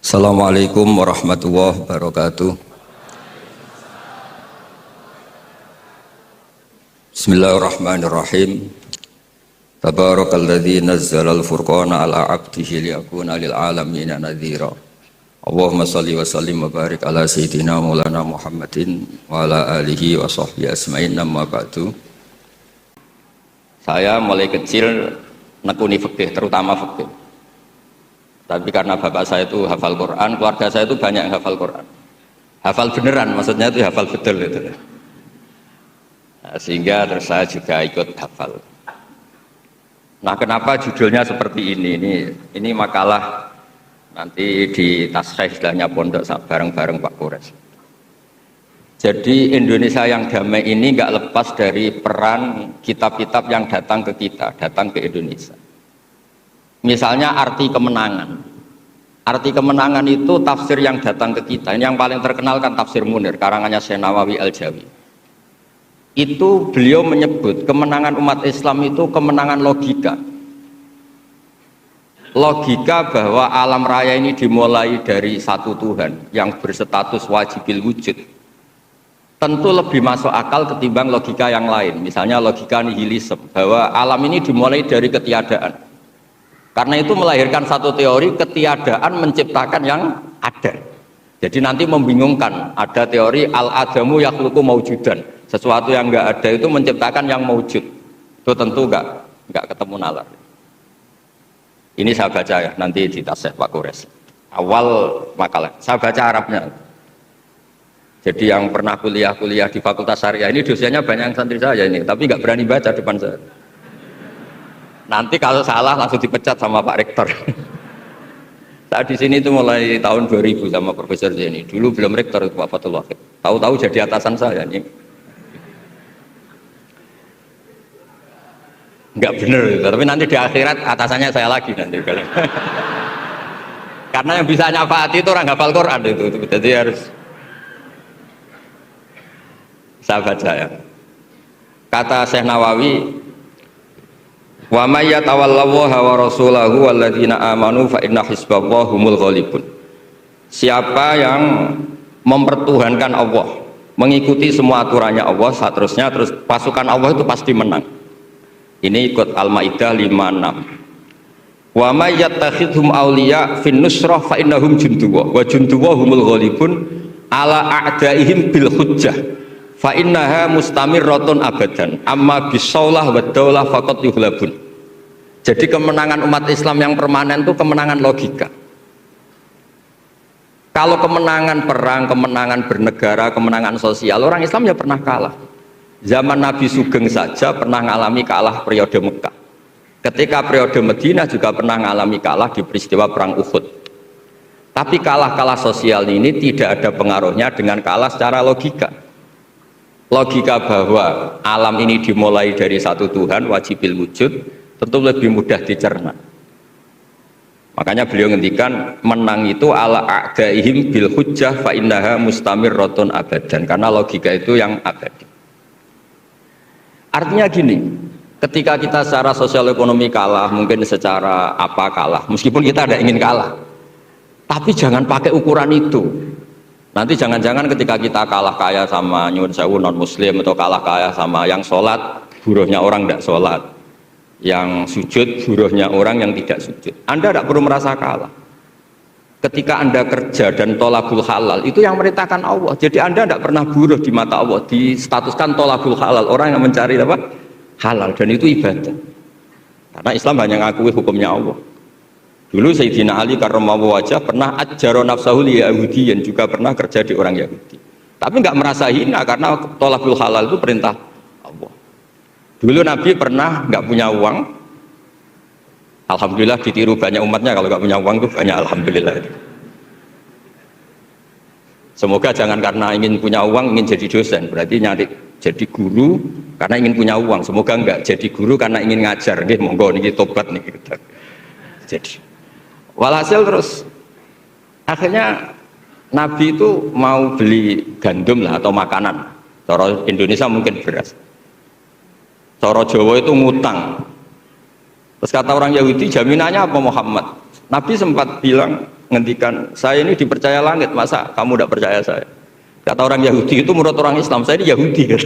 Assalamualaikum warahmatullahi wabarakatuh. Bismillahirrahmanirrahim. Tabarakalladzi nazzalal furqana ala 'abdihi liyakuna lil 'alamina nadhira. Allahumma shalli wa sallim wa barik ala sayyidina Maulana Muhammadin wa ala alihi wa sahbihi asma'in, amma ba'du. Saya mulai kecil nekuni fikih, terutama fikih. Tapi karena bapak saya itu hafal Quran, keluarga saya itu banyak yang hafal Quran. Hafal beneran, maksudnya itu hafal betul itu. Nah, sehingga terus saya juga ikut hafal. Nah, kenapa judulnya seperti ini? Ini makalah nanti di tasrih istilahnya pondok bareng-bareng Pak Kores. Jadi Indonesia yang damai ini nggak lepas dari peran kitab-kitab yang datang ke kita, datang ke Indonesia. Misalnya arti kemenangan. Arti kemenangan itu tafsir yang datang ke kita. Ini yang paling terkenal kan tafsir Munir, karangannya Syekh Nawawi Al-Jawi. Itu beliau menyebut kemenangan umat Islam itu kemenangan logika. Logika bahwa alam raya ini dimulai dari satu Tuhan yang berstatus wajibil wujud. Tentu lebih masuk akal ketimbang logika yang lain. Misalnya logika nihilisme, bahwa alam ini dimulai dari ketiadaan. Karena itu melahirkan satu teori ketiadaan menciptakan yang ada. Jadi nanti membingungkan, ada teori al-adamu yakhluqu maujudan. Sesuatu yang enggak ada itu menciptakan yang maujud. Itu tentu enggak ketemu nalar. Ini saya baca ya, nanti di tasih Pak Kores. Awal makalah, saya baca Arabnya. Jadi yang pernah kuliah di Fakultas Syariah ini dosennya banyak yang santri saya ini, tapi nggak berani baca depan saya. Nanti kalau salah langsung dipecat sama Pak Rektor. Saya di sini itu mulai tahun 2000 sama Profesor Zeni. Dulu belum Rektor itu Pak Fatul Wahid. Tahu-tahu jadi atasan saya ini. Enggak bener, tapi nanti di akhirat atasannya saya lagi nanti. Karena yang bisa nyafaati itu orang hafal Quran itu. Jadi harus saya baca ya. Kata Syekh Nawawi, wa may yatawallallaha wa rasulahu walladzina amanu fa inna hizballahi humul ghalibun. Siapa yang mempertuhankan Allah, mengikuti semua aturannya Allah, seterusnya terus pasukan Allah itu pasti menang. Ini ikut Al-Maidah 56. Wa may yattakhidhum awliya fin nusrah fa innahum junduwa wa junduwa humul ghalibun ala a'daihim bil hujjah fa innaha mustamirratun abadan amma bisaulah wa daulah faqad yuhlabun. Jadi kemenangan umat Islam yang permanen itu kemenangan logika. Kalau kemenangan perang, kemenangan bernegara, kemenangan sosial, orang Islam ya pernah kalah. Zaman Nabi Sugeng saja pernah mengalami kalah periode Mekah. Ketika periode Madinah juga pernah mengalami kalah di peristiwa perang Uhud. Tapi kalah-kalah sosial ini tidak ada pengaruhnya dengan kalah secara logika. Logika bahwa alam ini dimulai dari satu Tuhan wajibil wujud tentu lebih mudah dicerna. Makanya beliau ngendikan menang itu ala a'daihim bil hujjah fa innaha mustamirratun abadan, karena logika itu yang abadi. Artinya gini, ketika kita secara sosial ekonomi kalah, mungkin secara apa kalah, meskipun kita ada ingin kalah, tapi jangan pakai ukuran itu. Nanti jangan-jangan ketika kita kalah kaya sama nyuwun sewu non muslim, atau kalah kaya sama yang sholat, buruhnya orang tidak sholat, yang sujud, buruhnya orang yang tidak sujud, Anda tidak perlu merasa kalah. Ketika Anda kerja dan tolabul halal, itu yang merintahkan Allah. Jadi Anda tidak pernah buruh di mata Allah, distatuskan tolabul halal, orang yang mencari apa? Halal, dan itu ibadah. Karena Islam hanya ngakui hukumnya Allah. Dulu Sayyidina Ali karramallahu wajhah pernah ajjaro nafsahu li yahudiyin, juga pernah kerja di orang Yahudi. Tapi nggak merasa hina karena tolabul halal itu perintah Allah. Dulu Nabi pernah nggak punya uang, alhamdulillah ditiru banyak umatnya, kalau nggak punya uang itu banyak alhamdulillah. Semoga jangan karena ingin punya uang ingin jadi dosen, berarti nyari jadi guru karena ingin punya uang. Semoga enggak jadi guru karena ingin ngajar. Nggih, monggo niki tobat niki. Jadi walhasil terus akhirnya Nabi itu mau beli gandum lah atau makanan. Cara Indonesia mungkin beras. Cara Jawa itu ngutang. Terus kata orang Yahudi, jaminannya apa Muhammad? Nabi sempat bilang, ngendikan, saya ini dipercaya langit, masa kamu tidak percaya saya? Kata orang Yahudi itu menurut orang Islam, saya ini Yahudi kan.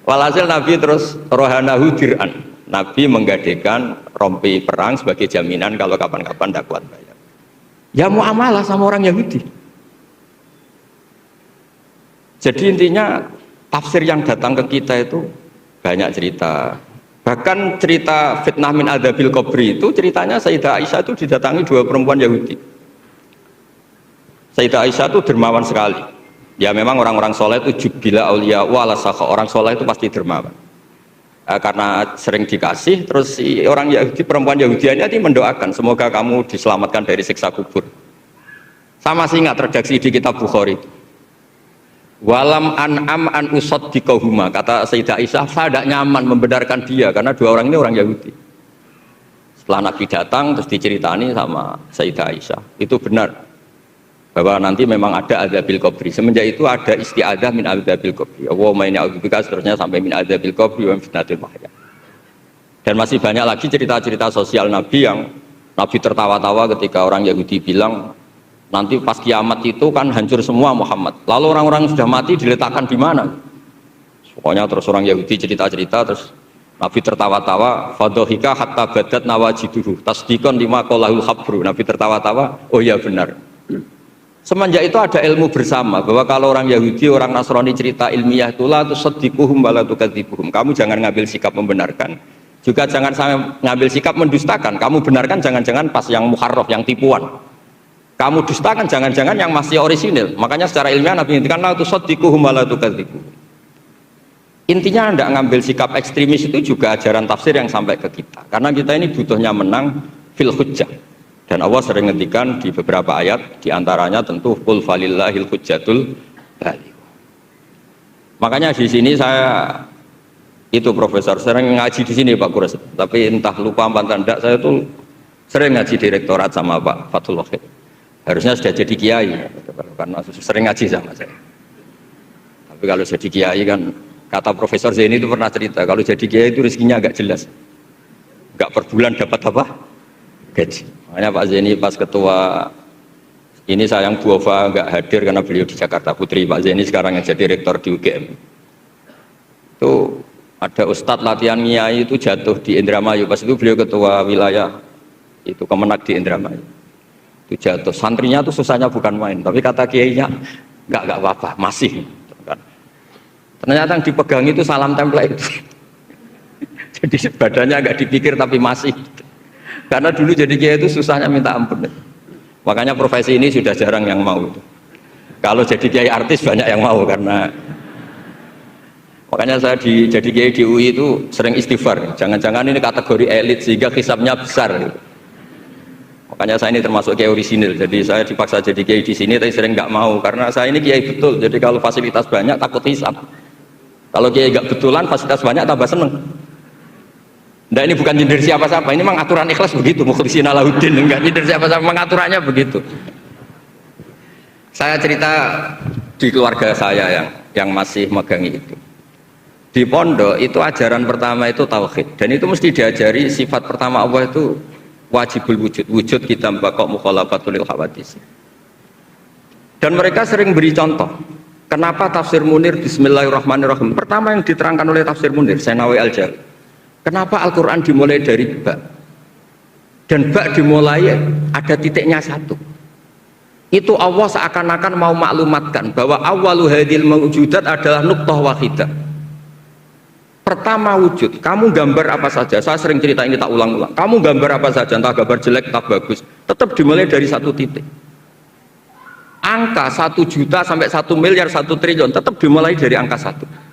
Walhasil Nabi terus rohanahu dir'an. Nabi menggadekan rompi perang sebagai jaminan kalau kapan-kapan tidak kuat bayar. Ya muamalah sama orang Yahudi. Jadi intinya tafsir yang datang ke kita itu banyak cerita. Bahkan cerita fitnah min adzabil qabri itu ceritanya Sayyidah Aisyah itu didatangi dua perempuan Yahudi. Sayyidah Aisyah itu dermawan sekali. Ya memang orang-orang soleh itu jubila aulia wala sakha, orang soleh itu pasti dermawan. Karena sering dikasih, terus si orang Yahudi, perempuan Yahudianya itu mendoakan semoga kamu diselamatkan dari siksa kubur. Sama sih ingat redaksi di kitab Bukhari. Walam an'am an usaddiqahuma, kata Sayyidah Aisyah, saya tidak nyaman membenarkan dia karena dua orang ini orang Yahudi. Setelah Nabi datang terus diceritani sama Sayyidah Aisyah, itu benar bahwa nanti memang ada adzabil qabri. Semenjak itu ada isti'adzah min adzabil qabri. Allahumma inni a'udzubika, seterusnya sampai min adzabil qabri wa fitnatil mahya. Dan masih banyak lagi cerita-cerita sosial Nabi yang Nabi tertawa-tawa ketika orang Yahudi bilang nanti pas kiamat itu kan hancur semua Muhammad. Lalu orang-orang sudah mati diletakkan di mana? Pokoknya terus orang Yahudi cerita-cerita, terus Nabi tertawa-tawa, fadhahika hatta badat nawajiduhu tasdiqan lima qalahul khabru. Nabi tertawa-tawa, oh ya benar. Semenjak itu ada ilmu bersama bahwa kalau orang Yahudi, orang Nasrani cerita ilmiah itu la tusaddiquhum wa la tukadzibuhum. Kamu jangan ngambil sikap membenarkan, juga jangan sampai ngambil sikap mendustakan. Kamu benarkan jangan-jangan pas yang muharraf, yang tipuan. Kamu dustakan jangan-jangan yang masih orisinil. Makanya secara ilmiah Nabi ngendikan la tusaddiquhum wa la tukadzibuhum. Intinya tidak ngambil sikap ekstremis itu juga ajaran tafsir yang sampai ke kita. Karena kita ini butuhnya menang fil hujjah. Dan Allah sering ngendikan di beberapa ayat, diantaranya tentu qul falillahil hujjatul baligh. Makanya di sini saya itu profesor sering ngaji di sini Pak Kures. Tapi entah lupa apa tidak, saya tuh sering ngaji direktorat sama Pak Fathul Wahid. Harusnya sudah jadi kiai karena sering ngaji sama saya. Tapi kalau jadi kiai kan, kata Profesor Zaini itu pernah cerita, kalau jadi kiai itu rezekinya agak jelas, nggak per bulan dapat apa gaji. Makanya Pak Zaini pas ketua ini sayang Bu Ova nggak hadir karena beliau di Jakarta, putri Pak Zaini sekarang yang jadi rektor di UGM. Itu ada ustadz latihan kiai itu jatuh di Indramayu, pas itu beliau ketua wilayah itu Kemenak di Indramayu. Itu jatuh, santrinya tuh susahnya bukan main, tapi kata kiainya nggak apa-apa, masih. Ternyata yang dipegang itu salam template itu. Jadi badannya agak dipikir tapi masih. Karena dulu jadi kiai itu susahnya minta ampun. Makanya profesi ini sudah jarang yang mau. Kalau jadi kiai artis banyak yang mau karena makanya saya jadi kiai di UI itu sering istighfar. Jangan-jangan ini kategori elit sehingga hisabnya besar. Makanya saya ini termasuk kiai orisinil. Jadi saya dipaksa jadi kiai di sini tapi sering nggak mau karena saya ini kiai betul. Jadi kalau fasilitas banyak takut hisab. Kalau kiai nggak betulan fasilitas banyak tambah seneng. Nah ini bukan nyindir siapa-siapa, ini memang aturan ikhlas begitu, mukhlisina lahuddin, enggak nyindir siapa-siapa, memang aturannya begitu. Saya cerita di keluarga saya yang masih megang itu. Di pondok itu ajaran pertama itu tauhid, dan itu mesti diajari sifat pertama Allah itu wajibul wujud, wujud kita mbakok mukhalafatul lil hawadis. Dan mereka sering beri contoh. Kenapa tafsir Munir Bismillahirrahmanirrahim? Pertama yang diterangkan oleh tafsir Munir, Senawi Al-Jalil. Kenapa Al-Quran dimulai dari ba? Dan ba dimulai ada titiknya satu. Itu Allah seakan-akan mau maklumatkan bahwa awalu hadil mawujudat adalah nuqtah wahidah. Pertama wujud, kamu gambar apa saja, saya sering cerita ini tak ulang-ulang. Kamu gambar apa saja, entah gambar jelek, entah bagus, tetap dimulai dari satu titik. Angka 1 juta sampai 1 miliar, 1 triliun tetap dimulai dari angka 1.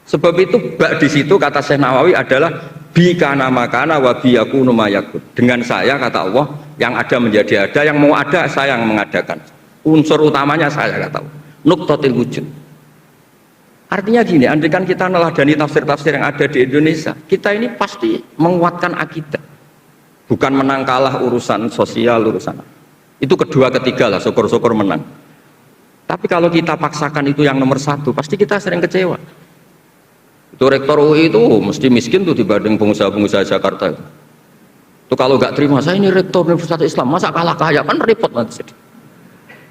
Sebab itu bak di situ kata Syekh Nawawi adalah bi kana makana wa bi yakunu mayakun. Dengan saya kata Allah yang ada menjadi ada, yang mau ada saya yang mengadakan. Unsur utamanya saya kata Allah. Nuqtatil wujud. Artinya gini, andaikan kita neladani tafsir-tafsir yang ada di Indonesia, kita ini pasti menguatkan akidah. Bukan menang kalah urusan sosial, urusan. Itu kedua ketiga lah, syukur-syukur menang. Tapi kalau kita paksakan itu yang nomor satu, pasti kita sering kecewa. Itu rektor UI itu mesti miskin tuh dibanding pengusaha-pengusaha Jakarta. Itu Tuh kalau nggak terima, saya ini rektor Universitas Islam, masa kalah kaya kan repot nanti.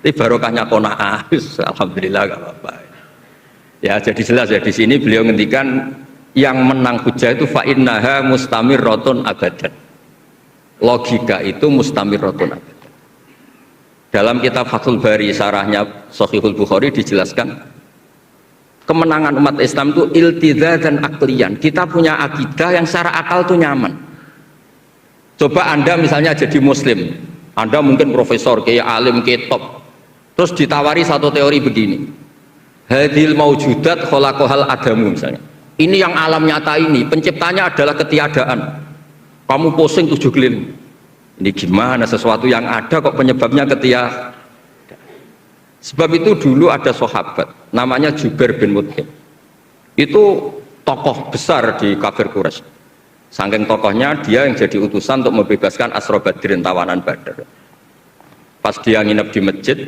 Ini barokahnya qanaah, alhamdulillah gak apa-apa. Ya jadi jelas ya di sini beliau ngendikan yang menang hujah itu fa innaha mustamirratun abadan. Logika itu mustamirratun abadan. Dalam kitab Fathul Bari sarahnya Shahihul Bukhari dijelaskan kemenangan umat Islam itu iltidza dan aklian. Kita punya akidah yang secara akal itu nyaman. Coba Anda misalnya jadi muslim, Anda mungkin profesor, kayak alim, kayak top, terus ditawari satu teori begini, hadil maujudat khalaqahal adamu misalnya, ini yang alam nyata ini penciptanya adalah ketiadaan, kamu pusing 7 keliling, ini gimana sesuatu yang ada kok penyebabnya ketiadaan. Sebab itu dulu ada sahabat namanya Jubair bin Mut'im, itu tokoh besar di kafir Quraisy. Saking tokohnya dia yang jadi utusan untuk membebaskan Asra Badrin, tawanan Badar. Pas dia nginep di masjid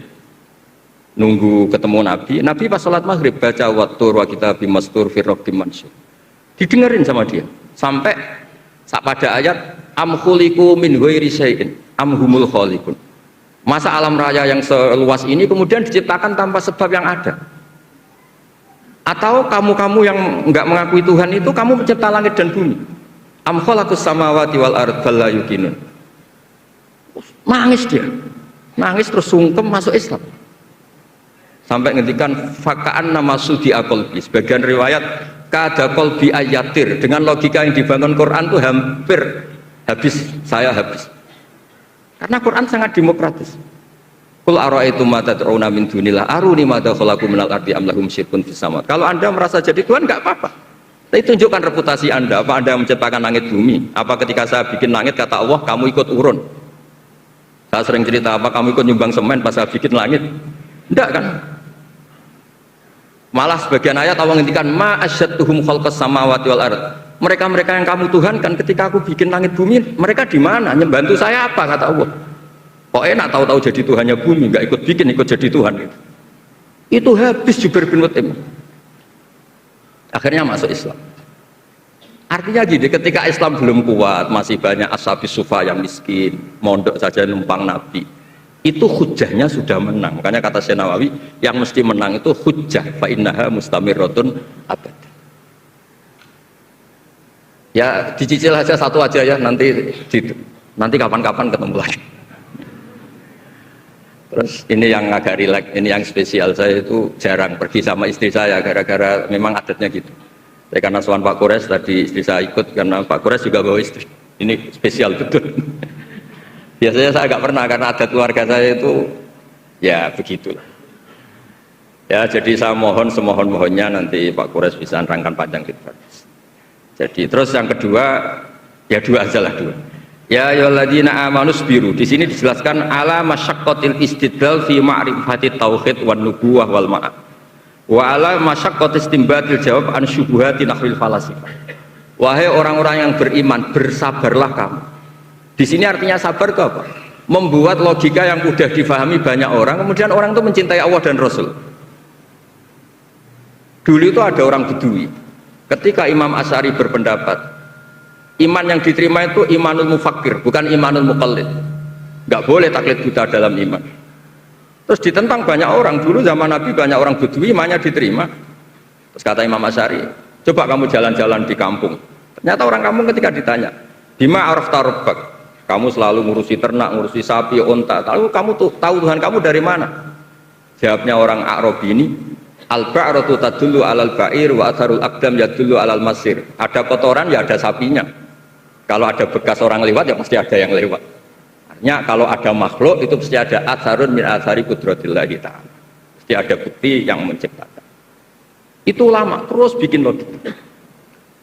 nunggu ketemu Nabi, Nabi pas sholat maghrib baca wattur wa kitabim mastur fi rabbim mansur, didengerin sama dia sampai pada ayat am khuliqu min ghairi syai'in am humul khaliqun. Masa alam raya yang seluas ini kemudian diciptakan tanpa sebab yang ada, atau kamu-kamu yang enggak mengakui Tuhan itu kamu pencipta langit dan bumi? Am khalaqus samawati wal ardh bal la yuqinun. Nangis dia, nangis terus sungkem masuk Islam sampai ngendikan fakaan nama sudi qalbi. Sebagian riwayat kada qalbi ayatir, dengan logika yang dibangun Quran itu hampir habis, saya habis, karena Quran sangat demokratis. Qul ara'aytum ma tad'una min dunillah aruni ma khalaqu minal ardi am lahum syirkun fis samawati. Kalau Anda merasa jadi Tuhan enggak apa-apa, tapi tunjukkan reputasi Anda. Apa Anda menciptakan langit bumi? Apa ketika saya bikin langit kata Allah kamu ikut urun? Saya sering cerita, apa kamu ikut nyumbang semen pas saya bikin langit? Enggak kan? Malah sebagian ayat Allah ngendikan ma asyadtuhum khalqas samawati wal ard. Mereka-mereka yang kamu Tuhan kan ketika aku bikin langit bumi, mereka di mana? Membantu saya apa kata Allah? Kok enak tahu-tahu jadi Tuhannya bumi, enggak ikut bikin, ikut jadi Tuhan gitu. Itu habis Jubair bin Mut'im. Akhirnya masuk Islam. Artinya gini, ketika Islam belum kuat, masih banyak ashabis sufa yang miskin, mondok saja numpang Nabi, itu hujahnya sudah menang. Makanya kata Syekh Nawawi, yang mesti menang itu hujah fa innaha mustamirratun abad. Ya dicicil aja satu aja ya, nanti kapan-kapan ketemu lagi. Terus ini yang agak rileks, ini yang spesial. Saya itu jarang pergi sama istri saya gara-gara memang adatnya gitu. Saya karena soal Pak Kures tadi istri saya ikut karena Pak Kures juga bawa istri. Ini spesial betul. Biasanya saya agak pernah karena adat keluarga saya itu ya begitulah. Ya jadi saya mohon semohon-mohonnya nanti Pak Kures bisa nerangkan panjang gitu. Jadi terus yang kedua ya dua aja lah dua. Ya ayyuhalladzina amanu sabiru. Di sini dijelaskan ala masyaqqatil istidlal fi ma'rifati tauhid wan nubuwah wal ma'ad. Wa ala masyaqqatis istinbatil jawab an syubuhati nahwil falasifah. Wahai orang-orang yang beriman, bersabarlah kamu. Di sini artinya sabar itu apa? Membuat logika yang mudah difahami banyak orang, kemudian orang itu mencintai Allah dan Rasul. Dulu itu ada orang Bedui. Ketika Imam Asy'ari berpendapat iman yang diterima itu imanul mufakkir, bukan imanul muqallid. Enggak boleh taklid buta dalam iman. Terus ditentang banyak orang. Dulu zaman Nabi banyak orang Bedui imannya diterima. Terus kata Imam Asy'ari, coba kamu jalan-jalan di kampung. Ternyata orang kampung ketika ditanya, bima arafta rabbak, kamu selalu ngurusi ternak, ngurusi sapi, unta, lalu kamu tuh tahu Tuhan kamu dari mana? Jawabnya orang Arabi ini, al-ba'ratu tadullu alal ba'ir wa atharul aqdam yadullu alal masir. Ada kotoran ya ada sapinya. Kalau ada bekas orang lewat ya pasti ada yang lewat. Artinya kalau ada makhluk itu pasti ada atharun min athari qudratillahi ta'ala. Pasti ada bukti yang menciptakan. Itu ulama terus bikin logika.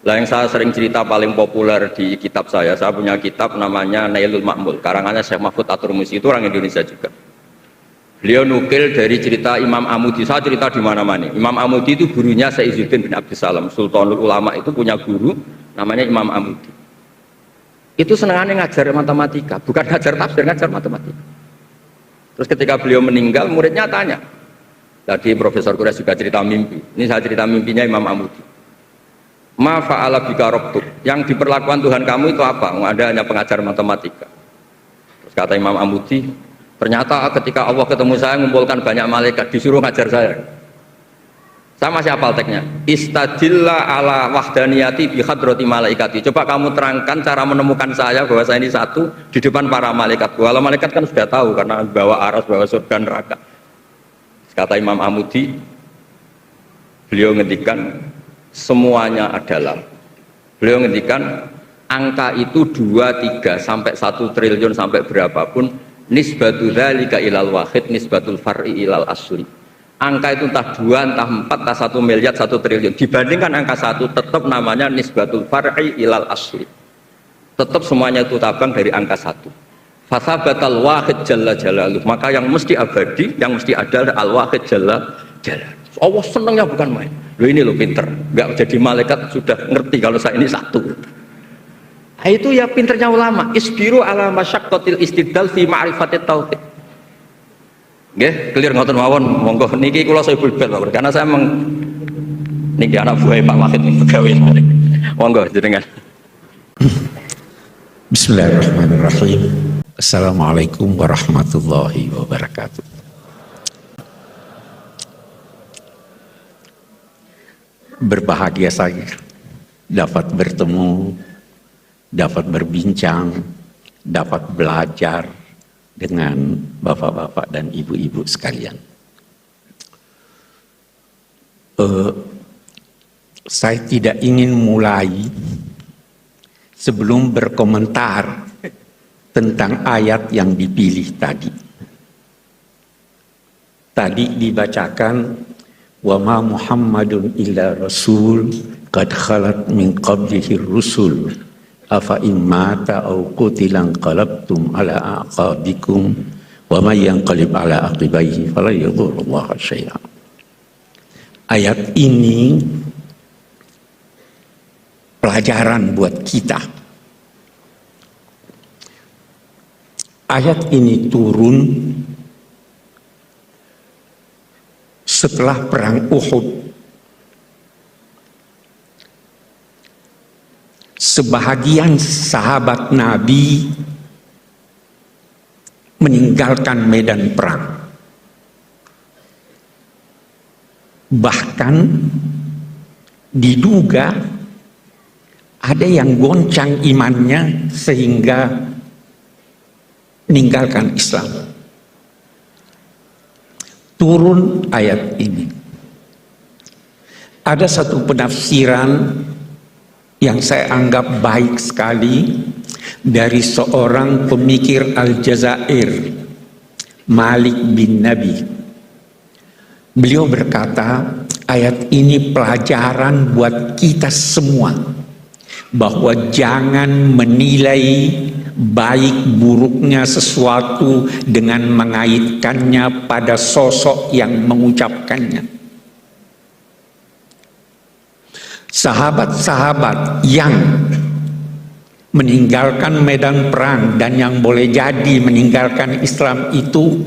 Lah yang saya sering cerita paling populer di kitab saya punya kitab namanya Nailul Ma'mul, karangannya Syekh Mahfud At-Turmusi, itu orang Indonesia juga. Beliau nukil dari cerita Imam Amudi. Saya cerita di mana-mana. Imam Amudi itu gurunya Syekh Izzuddin bin Abdussalam, Sultanul Ulama, itu punya guru namanya Imam Amudi. Itu senangannya ngajar matematika, bukan ngajar tafsir, ngajar matematika. Terus ketika beliau meninggal, muridnya tanya. Tadi Profesor Kures juga cerita mimpi. Ini saya cerita mimpinya Imam Amudi. Ma fa'ala bika rabbuk, yang diperlakukan Tuhan kamu itu apa? Anda hanya pengajar matematika. Terus kata Imam Amudi, ternyata ketika Allah ketemu saya mengumpulkan banyak malaikat, disuruh ngajar saya. Saya masih hafal teksnya. Istadilla ala wahdaniyati bi hadrati malaikati. Coba kamu terangkan cara menemukan saya bahwa saya ini satu di depan para malaikat. Kalau malaikat kan sudah tahu karena bawa aras, bawa surga neraka. Kata Imam Amudi, beliau ngendikan semuanya adalah, beliau ngendikan angka itu 2, 3 sampai 1 triliun sampai berapapun, nisbatu dzalika ilal wahid nisbatul far'i ilal asli. Angka itu entah 2, entah 4, entah 1 miliar, 1 triliun. Dibandingkan angka 1 tetap namanya nisbatul far'i ilal asli. Tetap semuanya itu tabang dari angka 1. Fasabatal wahid jalla jalaluh. Maka yang mesti abadi, yang mesti ada al-wahid jalla jalaluh. Allah senangnya bukan main. Loh ini loh pinter. Enggak jadi malaikat sudah ngerti kalau saya ini satu. Nah, itu ya pinternya ulama. Isbiru ala masyaqqatil istidlal fi ma'rifatit tauhid. Nggih, clear ngoten mawon. Monggo niki kula Sohibul Bal karena saya niki anak buah Pak Wahid pegawe. Monggo jenengan. Bismillahirrahmanirrahim. Assalamualaikum warahmatullahi wabarakatuh. Berbahagia saya dapat bertemu, dapat berbincang, dapat belajar dengan bapak-bapak dan ibu-ibu sekalian. Saya tidak ingin mulai sebelum berkomentar tentang ayat yang dipilih tadi. Tadi dibacakan wa ma Muhammadun illa rasul qad khalat min qablihi rusul afa immata aw qutilan qalabtum ala aqabikum wa may yanqalib ala aqibaihi fala yadhurrullaha syai'an. Ayat ini pelajaran buat kita. Ayat ini turun setelah perang Uhud. Sebahagian sahabat Nabi meninggalkan medan perang. Bahkan diduga ada yang goncang imannya sehingga meninggalkan Islam. Turun ayat ini. Ada satu penafsiran yang saya anggap baik sekali dari seorang pemikir Aljazair, Malik bin Nabi. Beliau berkata, ayat ini pelajaran buat kita semua bahwa jangan menilai baik buruknya sesuatu dengan mengaitkannya pada sosok yang mengucapkannya. Sahabat-sahabat yang meninggalkan medan perang dan yang boleh jadi meninggalkan Islam itu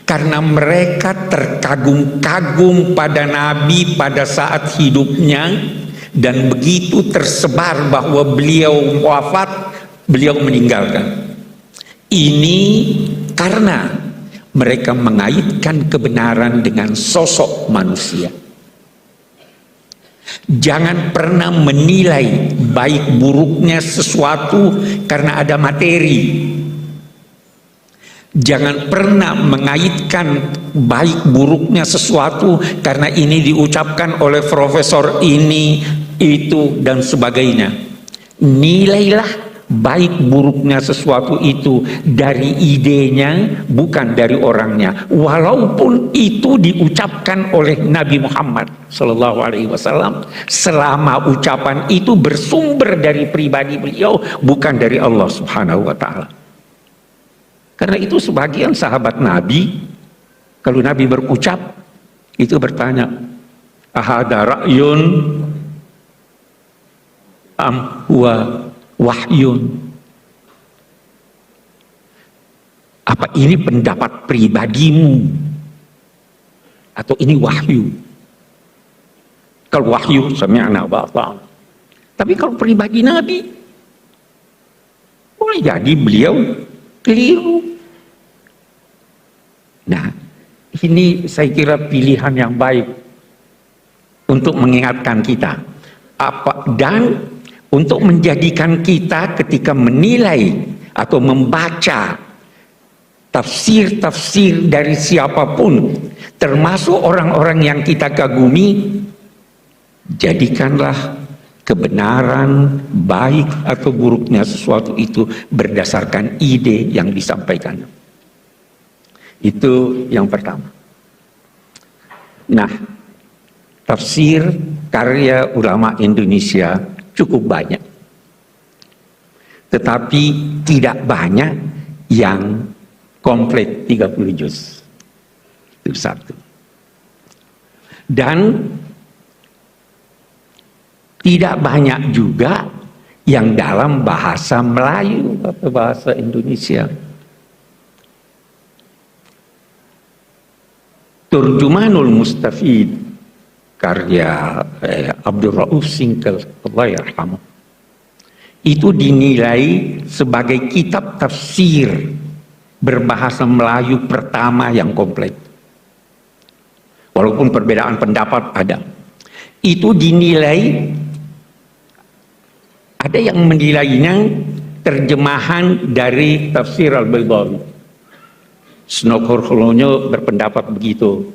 karena mereka terkagum-kagum pada Nabi pada saat hidupnya, dan begitu tersebar bahwa beliau wafat, beliau meninggalkan. Ini karena mereka mengaitkan kebenaran dengan sosok manusia. Jangan pernah menilai baik buruknya sesuatu karena ada materi. Jangan pernah mengaitkan baik buruknya sesuatu karena ini diucapkan oleh profesor ini, itu, dan sebagainya. Nilailah baik buruknya sesuatu itu dari idenya, bukan dari orangnya, walaupun itu diucapkan oleh Nabi Muhammad SAW, selama ucapan itu bersumber dari pribadi beliau, bukan dari Allah Subhanahu wa Ta'ala. Karena itu sebagian sahabat Nabi, kalau Nabi berucap, itu bertanya, ahada ra'yun am huwa wahyun. Apa ini pendapat pribadimu atau ini wahyu? Kalau wahyu sami'na wa ata'na. Tapi kalau pribadi Nabi, boleh jadi beliau keliru. Nah, ini saya kira pilihan yang baik untuk mengingatkan kita. Dan untuk menjadikan kita ketika menilai atau membaca tafsir-tafsir dari siapapun, termasuk orang-orang yang kita kagumi, jadikanlah kebenaran, baik atau buruknya sesuatu itu berdasarkan ide yang disampaikan. Itu yang pertama. Nah, tafsir karya ulama Indonesia cukup banyak. Tetapi tidak banyak yang komplit 30 juz. Itu satu. Dan tidak banyak juga yang dalam bahasa Melayu atau bahasa Indonesia. Turjumanul Mustafid karya Abdul Rauf Singkel, Allah yarhamu, itu dinilai sebagai kitab tafsir berbahasa Melayu pertama yang komplit. Walaupun perbedaan pendapat ada. Itu dinilai, ada yang menilainya terjemahan dari tafsir Al-Baydawi. Snokor-Holonyo berpendapat begitu.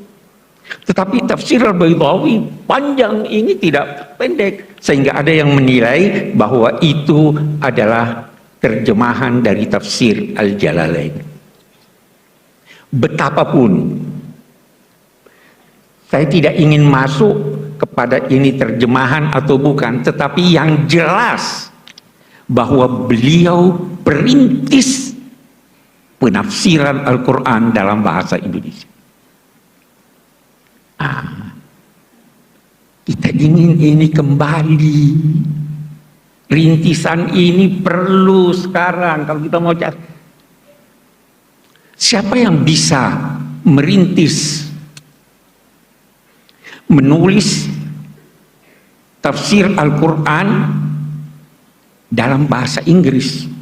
Tetapi tafsir Al-Baydawi panjang ini tidak pendek, sehingga ada yang menilai bahwa itu adalah terjemahan dari tafsir Al-Jalalain. Betapapun saya tidak ingin masuk kepada ini terjemahan atau bukan, tetapi yang jelas bahwa beliau perintis penafsiran Al-Quran dalam bahasa Indonesia. Kita ingin ini kembali. Rintisan ini perlu sekarang. Kalau kita mau cari, siapa yang bisa merintis, menulis tafsir Al-Quran dalam bahasa Inggris?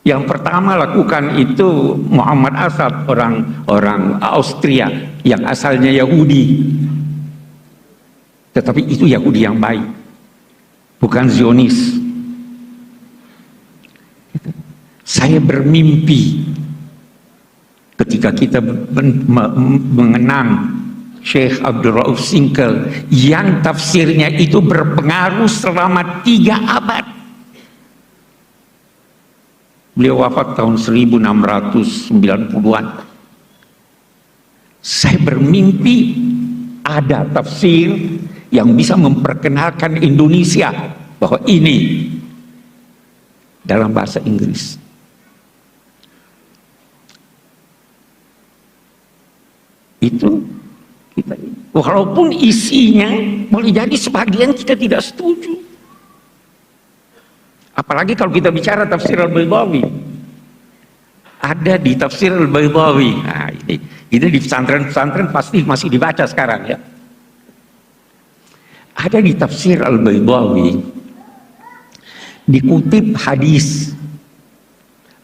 Yang pertama lakukan itu Muhammad Asad, orang Austria yang asalnya Yahudi. Tetapi itu Yahudi yang baik, bukan Zionis. Saya bermimpi ketika kita mengenang Syekh Abdul Rauf Singkel yang tafsirnya itu berpengaruh selama 3 abad. Beliau wafat tahun 1690-an. Saya bermimpi ada tafsir yang bisa memperkenalkan Indonesia bahwa ini dalam bahasa Inggris. Itu kita, walaupun isinya boleh jadi sebagian kita tidak setuju. Apalagi kalau kita bicara tafsir Al-Baydawi. Ada di tafsir Al-Baydawi. Nah, ini di pesantren-pesantren pasti masih dibaca sekarang ya. Ada di tafsir Al-Baydawi dikutip hadis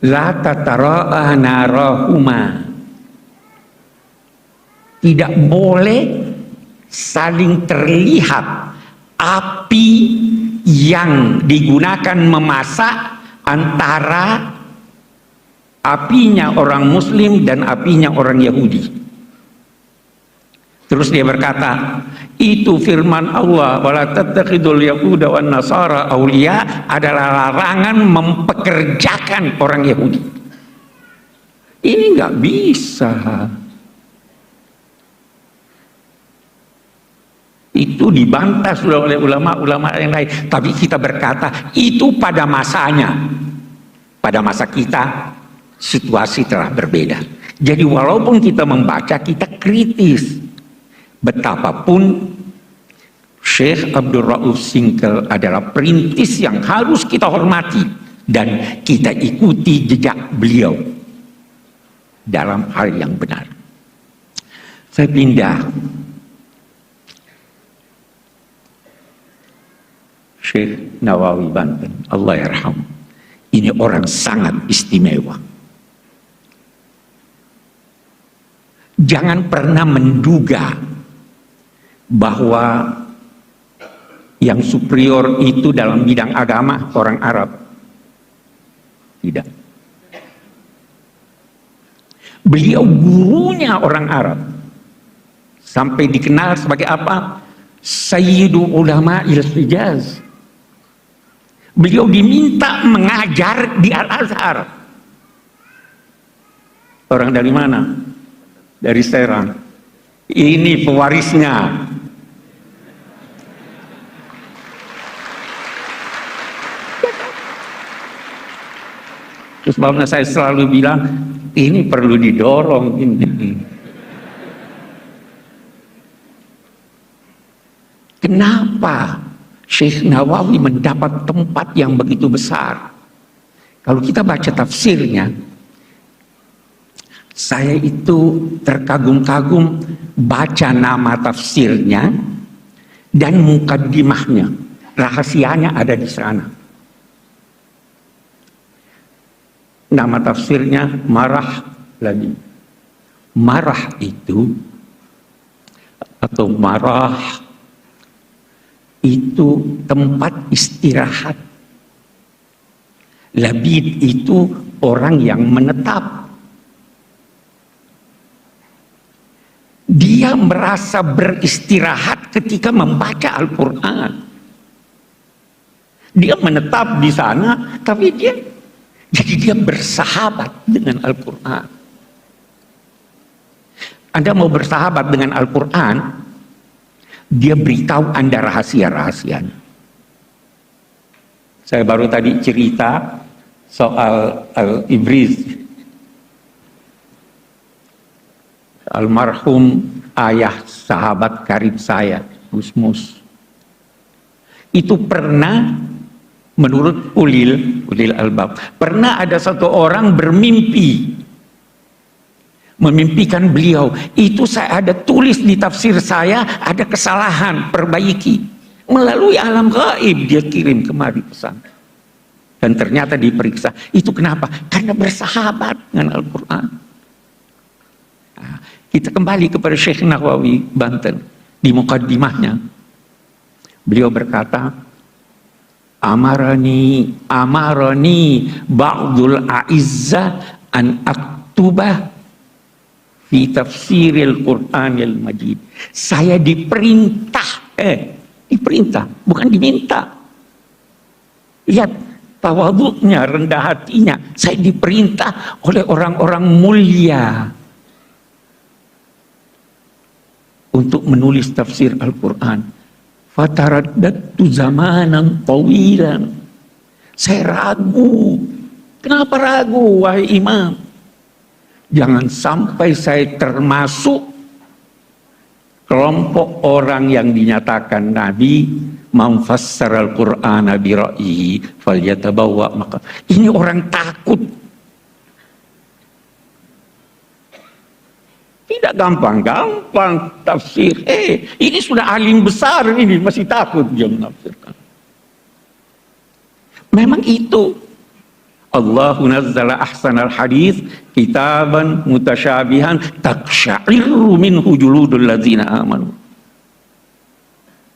la tatara'a narahuma, tidak boleh saling terlihat api yang digunakan memasak antara apinya orang Muslim dan apinya orang Yahudi. Terus dia berkata, itu firman Allah, wala tattakhidul yahuda wan nasara auliya, adalah larangan mempekerjakan orang Yahudi. Ini nggak bisa. Itu dibantah sudah oleh ulama-ulama yang lain. Tapi kita berkata, itu pada masanya. Pada masa kita, situasi telah berbeda. Jadi walaupun kita membaca, kita kritis. Betapapun Syekh Abdul Rauf Singkel adalah perintis yang harus kita hormati. Dan kita ikuti jejak beliau dalam hal yang benar. Saya pindah Syekh Nawawi Banten, Allah yarham. Ini orang sangat istimewa. Jangan pernah menduga bahwa yang superior itu dalam bidang agama orang Arab. Tidak. Beliau gurunya orang Arab. Sampai dikenal sebagai apa? Sayyidu ulama il-Hijaz. Beliau diminta mengajar di Al-Azhar. Orang dari mana? Dari Serang. Ini pewarisnya. Terus sebabnya saya selalu bilang, ini perlu didorong ini. Kenapa Syekh Nawawi mendapat tempat yang begitu besar? Kalau kita baca tafsirnya, saya itu terkagum-kagum baca nama tafsirnya dan mukaddimahnya. Rahasianya ada di sana. Nama tafsirnya Marah lagi. Marah itu atau marah itu tempat istirahat. Labid itu orang yang menetap. Dia merasa beristirahat ketika membaca Al-Quran. Dia menetap di sana, tapi dia bersahabat dengan Al-Quran. Anda mau bersahabat dengan Al-Quran, dia beritahu Anda rahasia-rahasianya. Saya baru tadi cerita soal Al-Ibriz. Almarhum ayah sahabat karib saya, Gus Mus. Itu pernah, menurut ulil albab, pernah ada satu orang memimpikan beliau. Itu saya ada tulis di tafsir saya, ada kesalahan, perbaiki. Melalui alam gaib dia kirim kemari pesan. Dan ternyata diperiksa. Itu kenapa? Karena bersahabat dengan Al-Quran. Nah, kita kembali kepada Syekh Nawawi Banten. Di mukaddimahnya, beliau berkata, Amarani ba'dul a'izza an aktubah fi tafsiril Qur'anil Majid. Saya diperintah, bukan diminta. Lihat tawadhu'nya, rendah hatinya. Saya diperintah oleh orang-orang mulia untuk menulis tafsir Al-Quran. Fataraddatu zamanan tawilan. Saya ragu. Kenapa ragu, wahai imam? Jangan sampai saya termasuk kelompok orang yang dinyatakan Nabi memfassar Al-Qur'ana bi ra'yihi falyatabawwa maka. Ini orang takut. Tidak gampang-gampang tafsir. Ini sudah alim besar ini masih takut dia menafsirkan. Memang itu. Allahu nazzala ahsanal hadis kitaban mutasyabihan taqsya'irru minhu juludul ladzina amanu.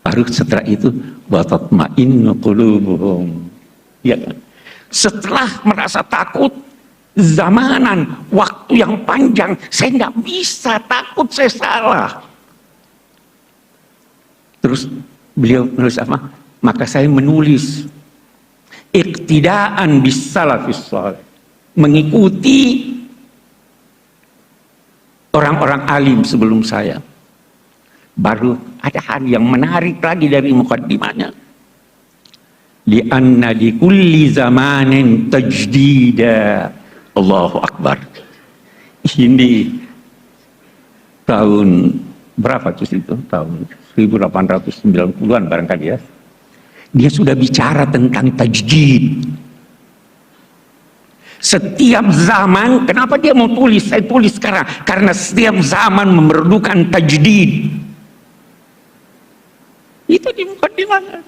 Baru setelah itu wa tatma'innu qulubuhum. Ya kan? Setelah merasa takut zamanan, waktu yang panjang, saya nggak bisa, takut saya salah. Terus beliau menulis apa? Maka saya menulis iqtidaan bis salafis salih, mengikuti orang-orang alim sebelum saya. Baru ada hal yang menarik lagi dari mukaddimahnya. Li'anna di kulli zamanin tajdida. Allahu Akbar. Ini tahun berapa itu? Tahun 1890-an barangkali ya. Dia sudah bicara tentang tajdid. Setiap zaman, kenapa dia mau tulis? Saya tulis sekarang. Karena setiap zaman memerlukan tajdid. Itu di mukaddimahnya.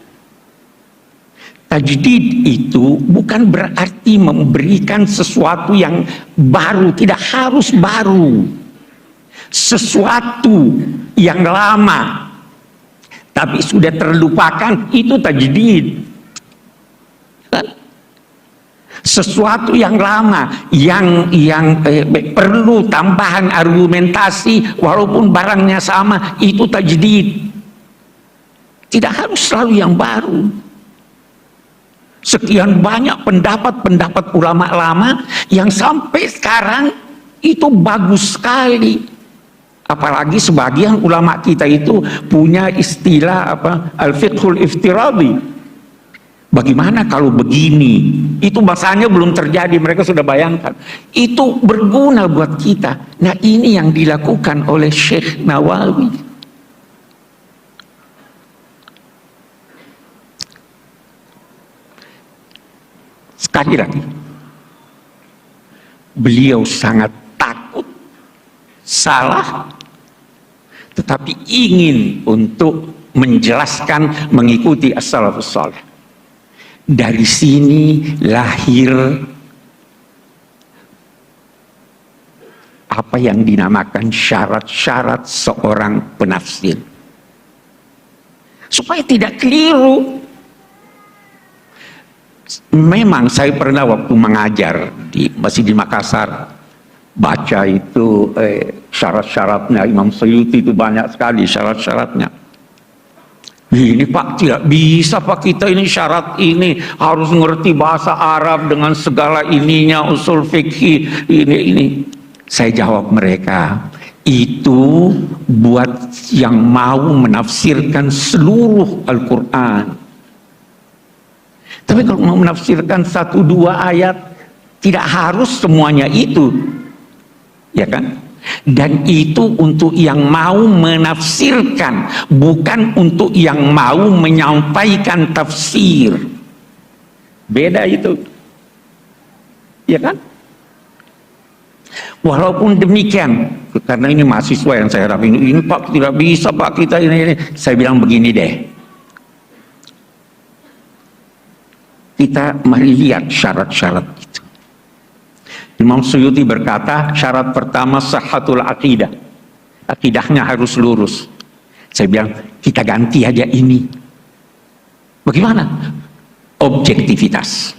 Tajdid itu bukan berarti memberikan sesuatu yang baru, tidak harus baru. Sesuatu yang lama tapi sudah terlupakan itu tajdid. Sesuatu yang lama yang perlu tambahan argumentasi walaupun barangnya sama, itu tajdid. Tidak harus selalu yang baru. Sekian banyak pendapat-pendapat ulama lama yang sampai sekarang itu bagus sekali. Apalagi sebagian ulama kita itu punya istilah al-fiqhul iftiradi. Bagaimana kalau begini? Itu masanya belum terjadi, mereka sudah bayangkan. Itu berguna buat kita. Nah, ini yang dilakukan oleh Syekh Nawawi. Sekali lagi, beliau sangat takut salah, tetapi ingin untuk menjelaskan mengikuti as-salafus saleh. Dari sini lahir apa yang dinamakan syarat-syarat seorang penafsir, supaya tidak keliru. Memang saya pernah waktu mengajar masih di Makassar baca itu syarat-syaratnya Imam Suyuti, itu banyak sekali syarat-syaratnya. Ini Pak, tidak bisa Pak, kita ini syarat ini harus mengerti bahasa Arab dengan segala ininya, usul fikih ini. Saya jawab mereka, itu buat yang mau menafsirkan seluruh Al-Quran. Tapi kalau mau menafsirkan 1-2 ayat, tidak harus semuanya itu, ya kan? Dan itu untuk yang mau menafsirkan, bukan untuk yang mau menyampaikan tafsir. Beda itu, ya kan? Walaupun demikian, karena ini mahasiswa yang saya harap ini Pak, tidak bisa Pak kita ini. Saya bilang begini deh. Kita mari lihat syarat-syarat itu. Imam Suyuti berkata, syarat pertama sahhatul aqidah. Akidahnya harus lurus. Saya bilang, kita ganti aja ini. Bagaimana? Objektivitas.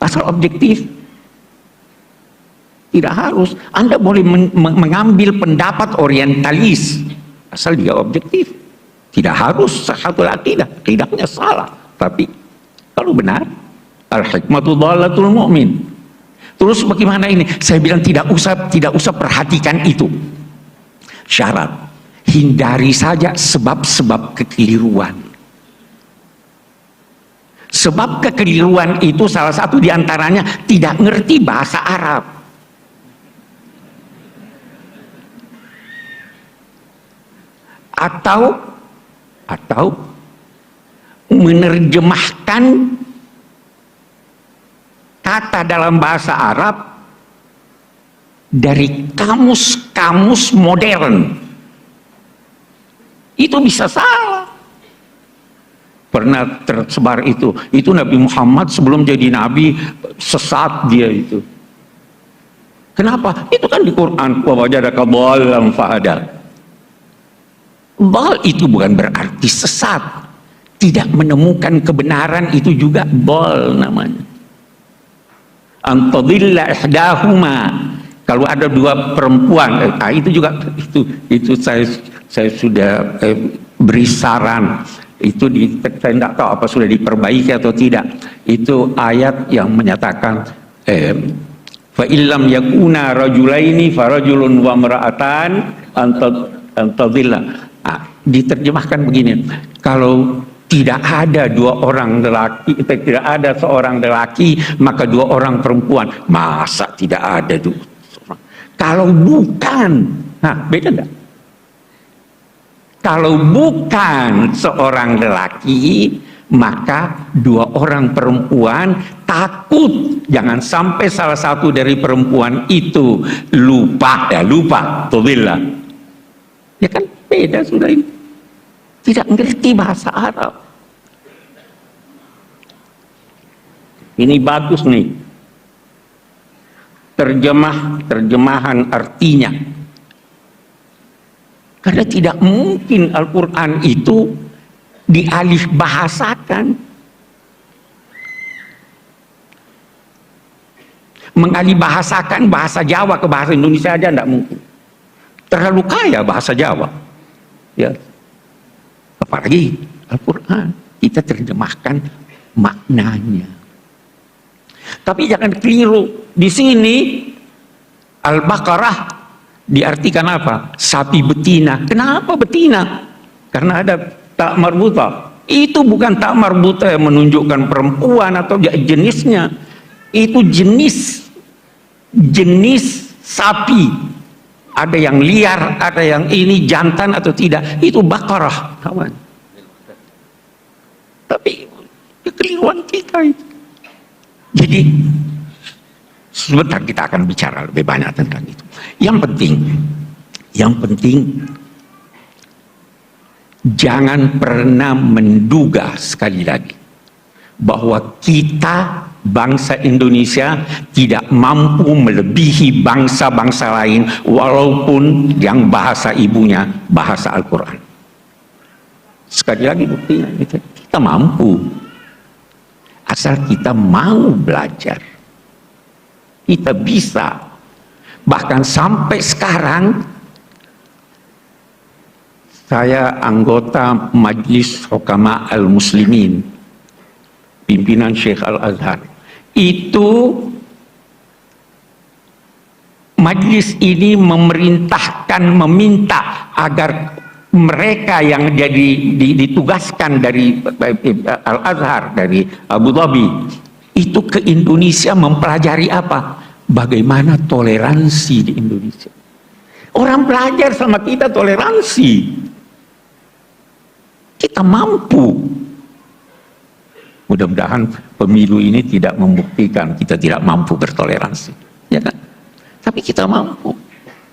Asal objektif. Tidak harus. Anda boleh mengambil pendapat orientalis. Asal dia objektif. Tidak harus sahhatul aqidah. Akidahnya salah. Tapi kalau benar, al-hikmatu dhalatul mu'min. Terus bagaimana ini? Saya bilang tidak usah perhatikan itu. Syarat, hindari saja sebab-sebab kekeliruan. Sebab kekeliruan itu salah satu diantaranya tidak ngerti bahasa Arab. Atau menerjemahkan kata dalam bahasa Arab dari kamus-kamus modern. Itu bisa salah. Pernah tersebar itu Nabi Muhammad sebelum jadi Nabi sesat dia itu. Kenapa? Itu kan di Quran, wa wajadaka dhallan fahada. Dhal itu bukan berarti sesat. Tidak menemukan kebenaran itu juga dhal namanya. Antadilla ihdahuma. Kalau ada dua perempuan, itu juga itu saya sudah beri saran. Itu saya tidak tahu apa sudah diperbaiki atau tidak. Itu ayat yang menyatakan fa illam yakuna rajulaini farajulun wa mar'atan antadilla. Diterjemahkan begini, kalau tidak ada dua orang lelaki, tidak ada seorang lelaki, maka dua orang perempuan. Masa tidak ada dua? Kalau bukan, beda enggak? Kalau bukan seorang lelaki, maka dua orang perempuan. Takut jangan sampai salah satu dari perempuan itu lupa, tubillah. Ya kan beda sudah ini. Tidak ngerti bahasa Arab. Ini bagus nih. Terjemahan artinya. Karena tidak mungkin Al-Quran itu dialih bahasakan. Mengalih bahasakan bahasa Jawa ke bahasa Indonesia aja tidak mungkin. Terlalu kaya bahasa Jawa. Ya. Apalagi Al-Quran. Kita terjemahkan maknanya. Tapi jangan keliru. Di sini Al-Baqarah diartikan apa? Sapi betina. Kenapa betina? Karena ada tak marbuta. Itu bukan tak marbuta yang menunjukkan perempuan atau jenisnya. Itu jenis sapi. Ada yang liar, ada yang ini jantan atau tidak. Itu Baqarah, kawan. Tapi kekeliruan kita itu. Jadi sebentar kita akan bicara lebih banyak tentang itu. Yang penting jangan pernah menduga sekali lagi bahwa kita bangsa Indonesia tidak mampu melebihi bangsa-bangsa lain walaupun yang bahasa ibunya bahasa Al-Quran. Sekali lagi buktinya kita mampu. Asal kita mau belajar, kita bisa. Bahkan sampai sekarang, saya anggota Majlis Hukama Al-Muslimin, pimpinan Syekh Al-Azhar. Itu majlis ini meminta agar mereka yang ditugaskan dari Al-Azhar, dari Abu Dhabi, itu ke Indonesia mempelajari apa? Bagaimana toleransi di Indonesia. Orang belajar sama kita toleransi. Kita mampu. Mudah-mudahan pemilu ini tidak membuktikan kita tidak mampu bertoleransi. Ya kan? Tapi kita mampu.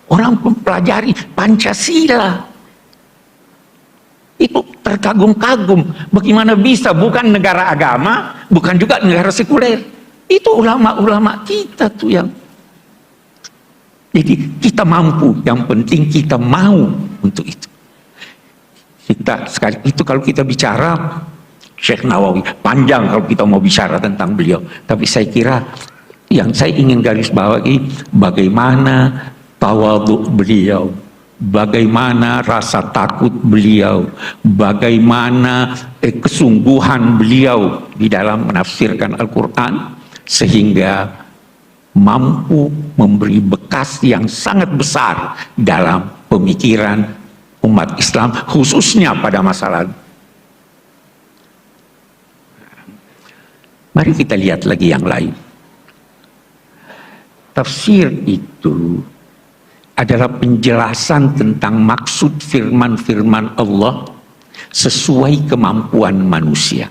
Orang mempelajari Pancasila. Itu terkagum-kagum. Bagaimana bisa bukan negara agama, bukan juga negara sekuler. Itu ulama-ulama kita tuh yang. Jadi kita mampu. Yang penting kita mau untuk itu. Itu kalau kita bicara Syekh Nawawi panjang kalau kita mau bicara tentang beliau. Tapi saya kira yang saya ingin garis bawahi bagaimana tawadhu beliau. Bagaimana rasa takut beliau, bagaimana kesungguhan beliau di dalam menafsirkan Al-Quran, sehingga mampu memberi bekas yang sangat besar dalam pemikiran umat Islam, khususnya pada masa lalu. Mari kita lihat lagi yang lain. Tafsir itu adalah penjelasan tentang maksud firman-firman Allah sesuai kemampuan manusia.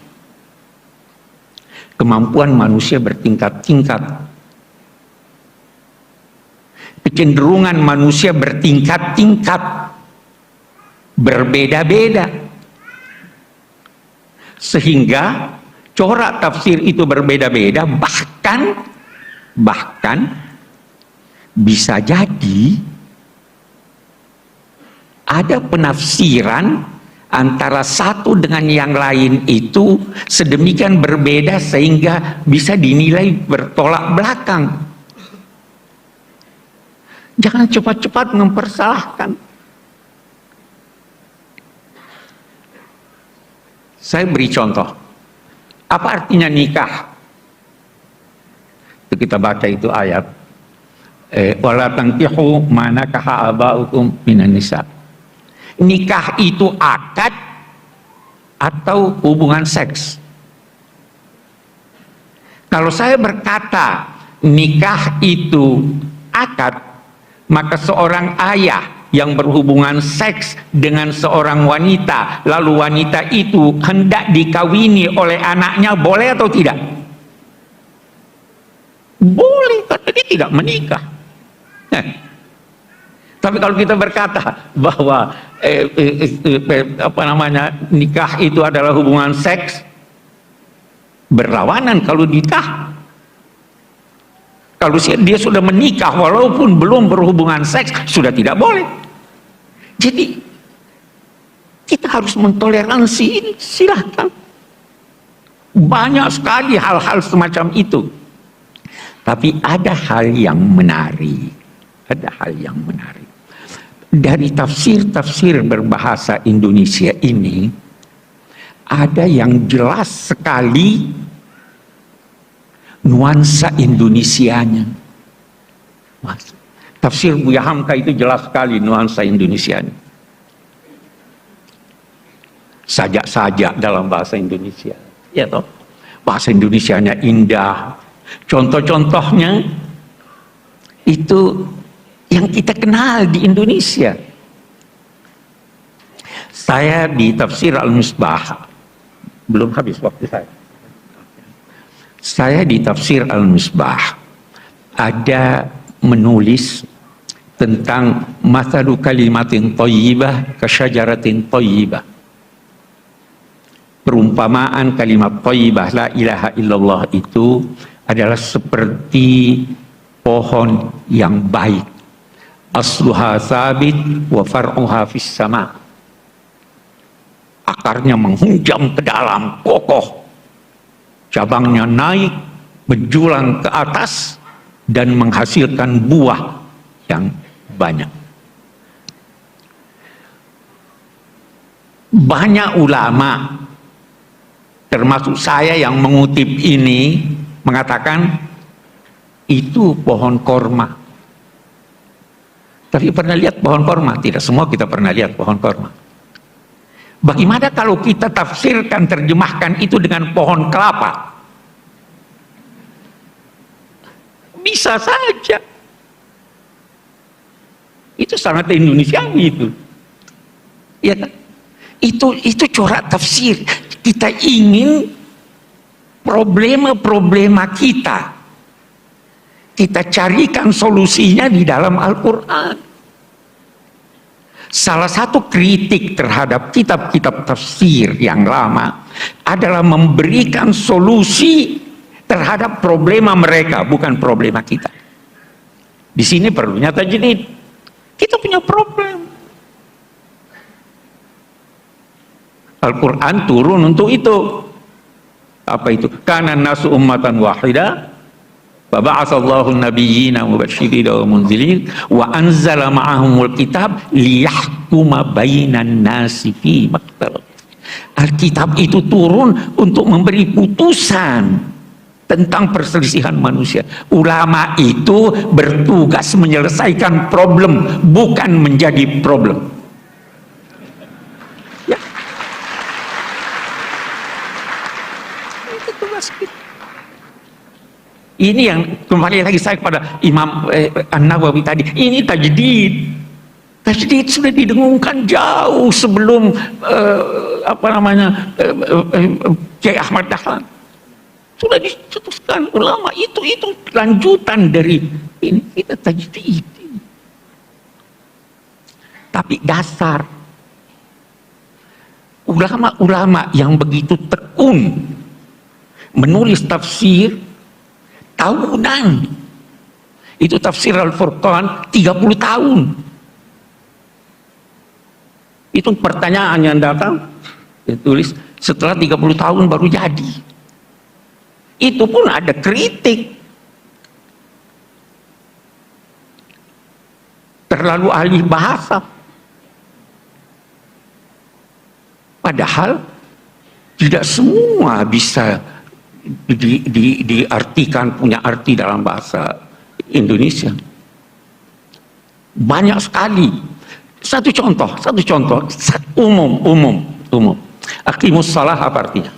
Kemampuan manusia bertingkat-tingkat. Kecenderungan manusia bertingkat-tingkat. Berbeda-beda. Sehingga corak tafsir itu berbeda-beda, bahkan bisa jadi ada penafsiran antara satu dengan yang lain itu sedemikian berbeda sehingga bisa dinilai bertolak belakang. Jangan cepat-cepat mempersalahkan. Saya beri contoh. Apa artinya nikah? Itu kita baca itu ayat. Wala tankihu ma nakaha abaukum minan nisa. Nikah itu akad atau hubungan seks. Kalau saya berkata nikah itu akad, maka seorang ayah yang berhubungan seks dengan seorang wanita, lalu wanita itu hendak dikawini oleh anaknya, boleh atau tidak? Boleh, karena dia tidak menikah. Tapi kalau kita berkata bahwa nikah itu adalah hubungan seks, berlawanan kalau nikah. Kalau dia sudah menikah walaupun belum berhubungan seks, sudah tidak boleh. Jadi kita harus mentoleransi ini, silahkan. Banyak sekali hal-hal semacam itu. Tapi ada hal yang menarik. Ada hal yang menarik. Dari tafsir-tafsir berbahasa Indonesia ini, ada yang jelas sekali nuansa Indonesianya. Tafsir Buya Hamka itu jelas sekali nuansa Indonesianya. Sajak-sajak dalam bahasa Indonesia. Ya toh? Bahasa Indonesianya indah. Contoh-contohnya itu yang kita kenal di Indonesia. Saya di tafsir Al-Misbah, belum habis waktu saya. Saya di tafsir Al-Misbah ada menulis tentang mathalu kalimatin thayyibah kasyajaratin thayyibah. Perumpamaan kalimat thayyibah la ilaha illallah itu adalah seperti pohon yang baik. Asluha sabit wa far'uha fis sama. Akarnya menghunjam ke dalam, kokoh. Cabangnya naik, menjulang ke atas, dan menghasilkan buah yang banyak. Banyak ulama, termasuk saya yang mengutip ini, mengatakan itu pohon korma. Tapi pernah lihat pohon korma? Tidak semua kita pernah lihat pohon korma. Bagaimana kalau kita tafsirkan, terjemahkan itu dengan pohon kelapa? Bisa saja. Itu sangat Indonesiawi itu. Ya kan? Itu corak tafsir. Kita ingin problema-problema kita carikan solusinya di dalam Al-Quran. Salah satu kritik terhadap kitab-kitab tafsir yang lama adalah memberikan solusi terhadap problema mereka, bukan problema kita. Di sini perlunya tajdid. Kita punya problem. Al-Quran turun untuk itu. Apa itu? Kana nasu ummatan wahida wa ba'atsallahu an-nabiyyina mubashshirina wa mundzirin wa anzala ma'ahumul kitab liyahkuma bainan nasi fi maktalaf. Alkitab itu turun untuk memberi putusan tentang perselisihan manusia. Ulama itu bertugas menyelesaikan problem, bukan menjadi problem. Ya. Itu tugas kita. Ini yang kembali lagi saya kepada Imam An-Nawawi tadi. Ini tajdid. Tajdid sudah didengungkan jauh sebelum Kiai Ahmad Dahlan. Sudah dicetuskan ulama itu lanjutan dari ini, kita tajdid. Tapi dasar ulama-ulama yang begitu tekun menulis tafsir tahunan. Itu tafsir Al-Furqan 30 tahun. Itu pertanyaan yang datang ditulis setelah 30 tahun baru jadi. Itu pun ada kritik. Terlalu ahli bahasa. Padahal tidak semua bisa diartikan, punya arti dalam bahasa Indonesia. Banyak sekali. Satu contoh umum. Aqimus shalah apa artinya?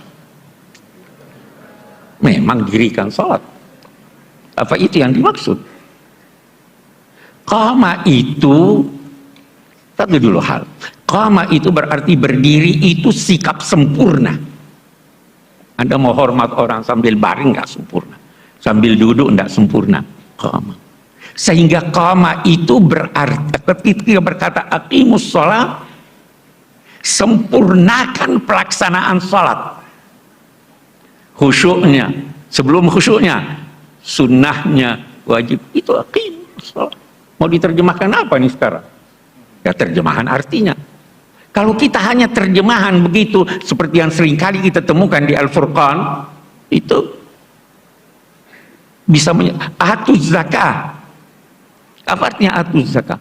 Memang dirikan salat. Apa itu yang dimaksud? Qama itu satu dulu hal. Qama itu berarti berdiri, itu sikap sempurna. Anda mau hormat orang sambil baring nggak sempurna, sambil duduk nggak sempurna. Qama. Sehingga qama itu berarti ketika berkata aqimus shalah, sempurnakan pelaksanaan salat. khusyuknya, sebelum khusyuknya, sunnahnya wajib. Itu aqimus. Mau diterjemahkan apa nih sekarang? Ya terjemahan artinya. Kalau kita hanya terjemahan begitu, seperti yang seringkali kita temukan di Al-Furqan, itu bisa atuz zakah. Apa artinya atuz zakah?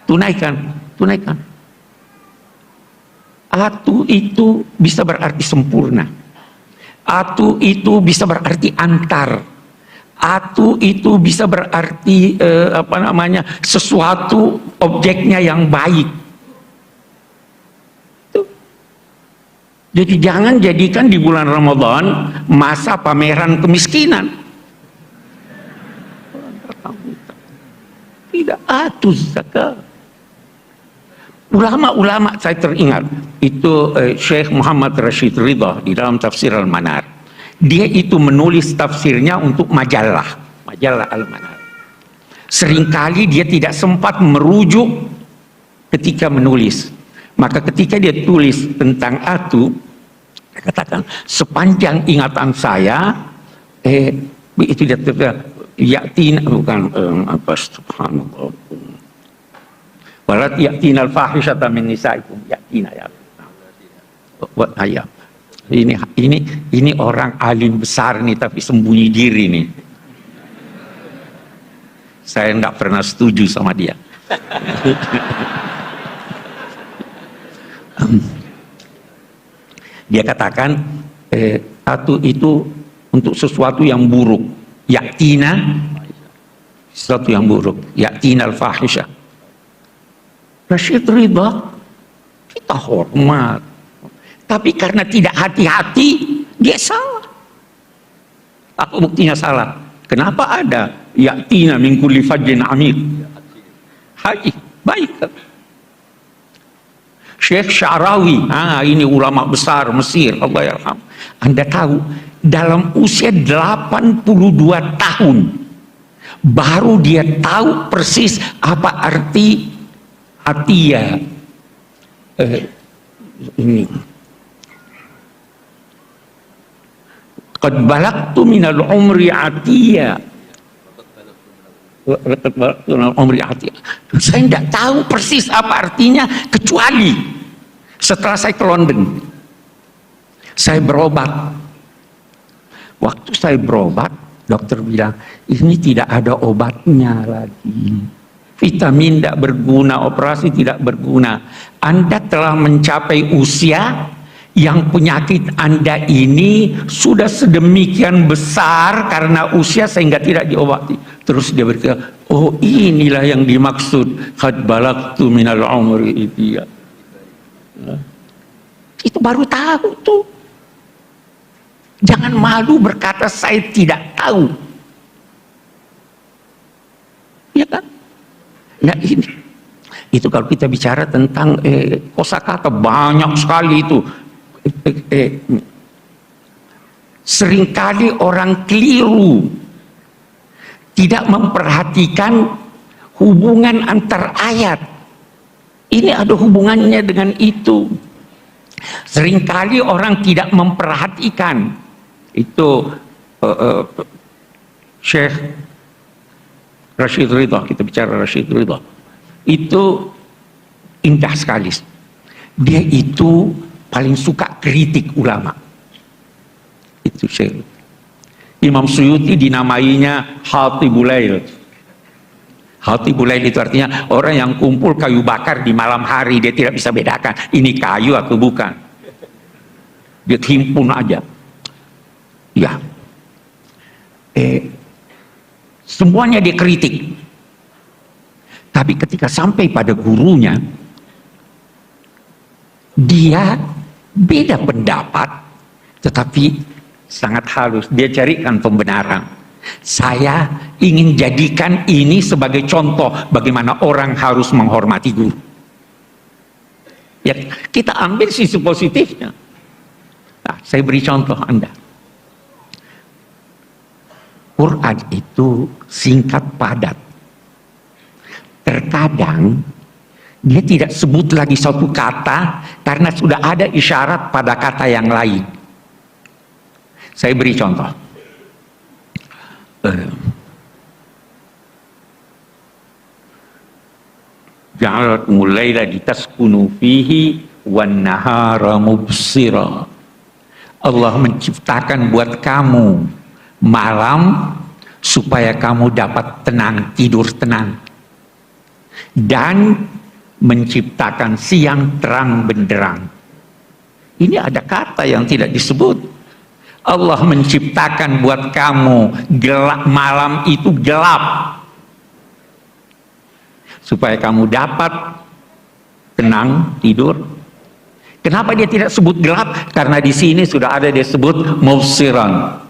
Tunaikan, tunaikan. Atu itu bisa berarti sempurna. Atu itu bisa berarti antar. Atu itu bisa berarti sesuatu objeknya yang baik. Jadi jangan jadikan di bulan Ramadan masa pameran kemiskinan. Tidak, atuz zakat. Ulama-ulama saya teringat itu Syekh Muhammad Rashid Ridha di dalam tafsir Al-Manar. Dia itu menulis tafsirnya untuk majalah Al-Manar. Seringkali dia tidak sempat merujuk ketika menulis. Maka ketika dia tulis tentang atu, dia katakan sepanjang ingatan saya itu dia yatin bukan subhanallah. Walat yatinal fahishata min nisaikum yatina ya. Ini orang alim besar nih tapi sembunyi diri nih. Saya nggak pernah setuju sama dia. Dia katakan atu itu untuk sesuatu yang buruk. Yatina sesuatu yang buruk. Yatina al-fahisha. Rashid Ridha kita hormat. Tapi karena tidak hati-hati dia salah. Apa buktinya salah? Kenapa ada yatina min kulli fajjin amik? Haji, baik. Syekh Sya'rawi, ini ulama besar Mesir, Allah yarham. Anda tahu, dalam usia 82 tahun baru dia tahu persis apa arti atia. Ini. Qad balagtu minal umri atia. Saya tidak tahu persis apa artinya kecuali setelah saya ke London saya berobat. Waktu saya berobat dokter bilang ini tidak ada obatnya lagi, vitamin tidak berguna, operasi tidak berguna, Anda telah mencapai usia yang penyakit Anda ini sudah sedemikian besar karena usia sehingga tidak diobati. Terus dia berkata, oh inilah yang dimaksud qad balagtu minal umri itia. Itu baru tahu tuh. Jangan malu berkata saya tidak tahu. Ya kan? Nah ini. Itu kalau kita bicara tentang kosakata banyak sekali itu. Seringkali orang keliru tidak memperhatikan hubungan antar ayat. Ini ada hubungannya dengan itu. Seringkali orang tidak memperhatikan itu. Syekh Rashid Ridha, kita bicara Rashid Ridha, itu indah sekali. Dia itu paling suka kritik ulama. Itu Syekh. Imam Suyuti dinamainya Hatibul Lail. Hatibul Lail itu artinya orang yang kumpul kayu bakar di malam hari, dia tidak bisa bedakan ini kayu atau bukan. Dia himpun aja. Ya. Semuanya dia kritik. Tapi ketika sampai pada gurunya, dia beda pendapat, tetapi sangat halus. Dia carikan pembenaran. Saya ingin jadikan ini sebagai contoh bagaimana orang harus menghormati guru. Ya, kita ambil sisi positifnya. Nah, saya beri contoh Anda. Quran itu singkat padat. Terkadang dia tidak sebut lagi satu kata karena sudah ada isyarat pada kata yang lain. Saya beri contoh. Ja'alakumul laila litaskunu fihi wan nahara mubsira. Allah menciptakan buat kamu malam supaya kamu dapat tenang, tidur tenang. Dan menciptakan siang terang benderang. Ini ada kata yang tidak disebut. Allah menciptakan buat kamu gelap, malam itu gelap supaya kamu dapat tenang tidur. Kenapa dia tidak sebut gelap? Karena di sini sudah ada dia sebut mubsiran.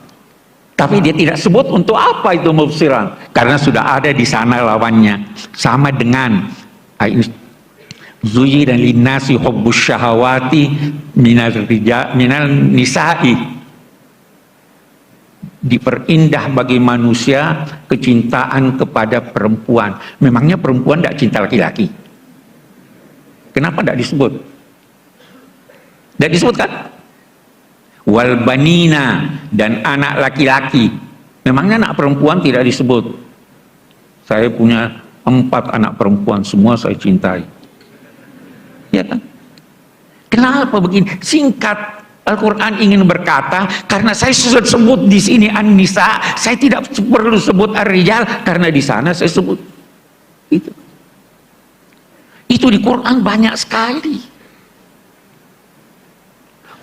Tapi dia tidak sebut untuk apa itu mubsiran, karena sudah ada di sana lawannya. Sama dengan zuyyina linnasi hubbus syahawati minal nisa'i. Diperindah bagi manusia kecintaan kepada perempuan. Memangnya perempuan tidak cinta laki-laki? Kenapa tidak disebut? Tidak disebutkan? Wal banina, dan anak laki-laki. Memangnya anak perempuan tidak disebut? Saya punya 4 anak perempuan, semua saya cintai. Ya kan? Kenapa begini? Singkat, Al-Quran ingin berkata, karena saya sudah sebut di sini An-Nisa, saya tidak perlu sebut Ar-Rijal, karena di sana saya sebut itu. Itu di Quran banyak sekali.